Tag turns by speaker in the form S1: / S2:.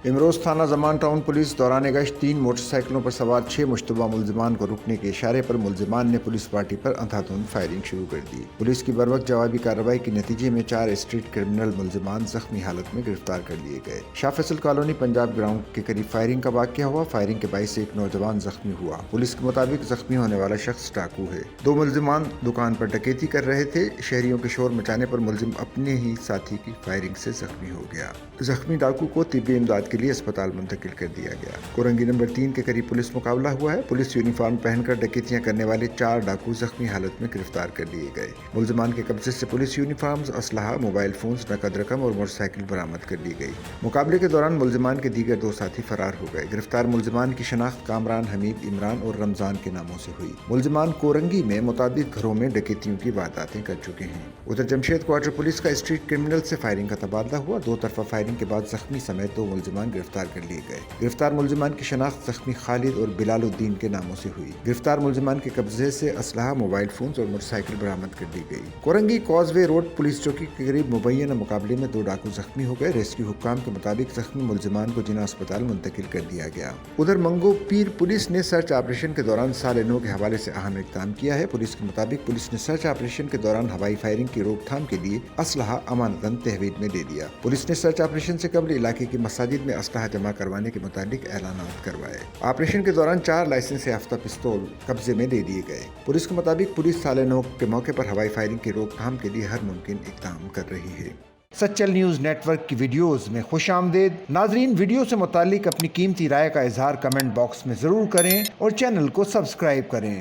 S1: امروز تھانہ زمان town police دوران گشت 3 موٹر سائیکلوں پر سوار 6 مشتبہ ملزمان کو روکنے کے اشارے پر ملزمان نے پولیس پارٹی پر اندھا دھند فائرنگ شروع کر دی۔ پولیس کی بروقت جوابی کارروائی کے نتیجے میں 4 اسٹریٹ کرمنل ملزمان زخمی حالت میں گرفتار کر لیے گئے۔ شاہ فیصل کالونی پنجاب گراؤنڈ کے قریب فائرنگ کا واقعہ ہوا۔ فائرنگ کے باعث ایک نوجوان زخمی ہوا۔ پولیس کے مطابق زخمی ہونے والا شخص ڈاکو ہے۔ 2 ملزمان دکان پر ڈکیتی کر رہے تھے۔ شہریوں کے شور مچانے پر ملزم اپنے ہی ساتھی کی فائرنگ سے زخمی ہو گیا۔ زخمی ڈاکو کو طبی امداد کے لیے اسپتال منتقل کر دیا گیا۔ کورنگی نمبر 3 کے قریب پولیس مقابلہ ہوا ہے۔ پولیس یونیفارم پہن کر ڈکیتیاں کرنے والے 4 ڈاکو زخمی حالت میں گرفتار کر لیے گئے۔ ملزمان کے قبضے سے پولیس یونیفارمز، اسلحہ، موبائل فونز، نقد رقم اور موٹر سائیکل برآمد کر لی گئی۔ مقابلے کے دوران ملزمان کے دیگر 2 ساتھی فرار ہو گئے۔ گرفتار ملزمان کی شناخت کامران، حمید، عمران اور رمضان کے ناموں سے ہوئی۔ ملزمان کورنگی میں متعدد گھروں میں ڈکیتیوں کی وارداتیں کر چکے ہیں۔ ادھر جمشید کوارٹر پولیس کا اسٹریٹ کرمنل سے فائرنگ کا تبادلہ ہوا۔ 2 طرفہ فائرنگ کے بعد زخمی سمیت 2 ملزمان گرفتار کر لیے گئے۔ گرفتار ملزمان کی شناخت زخمی خالد اور بلال الدین کے ناموں سے ہوئی۔ گرفتار ملزمان کے قبضے سے اسلحہ، موبائل فونز اور موٹر سائیکل برآمد کر لی گئی۔ کورنگی کاز وے روڈ پولیس چوکی کے قریب مبینہ مقابلے میں 2 ڈاکو زخمی ہو گئے۔ ریسکیو حکام کے مطابق زخمی ملزمان کو جناح اسپتال منتقل کر دیا گیا۔ ادھر منگو پیر پولیس نے سرچ آپریشن کے دوران سال نو کے حوالے سے اہم اقدام کیا ہے۔ پولیس کے مطابق پولیس نے سرچ آپریشن کے دوران ہوائی فائرنگ کی روک تھام کے لیے اسلحہ امانتاً تحویل میں دے دیا۔ پولیس نے سرچ آپریشن سے قبل علاقے کی مساجد میں اسلحہ جمع کروانے کے متعلق اعلانات کروائے۔ آپریشن کے دوران 4 لائسنس یافتہ پستول قبضے میں لے لیے گئے۔ پولیس کے مطابق پولیس سال نو کے موقع پر ہوائی فائرنگ کی روک تھام کے لیے ہر ممکن اقدام کر رہی ہے۔ سچل نیوز نیٹ ورک کی ویڈیوز میں خوش آمدید۔ ناظرین، ویڈیو سے متعلق اپنی قیمتی رائے کا اظہار کمنٹ باکس میں ضرور کریں اور چینل کو سبسکرائب کریں۔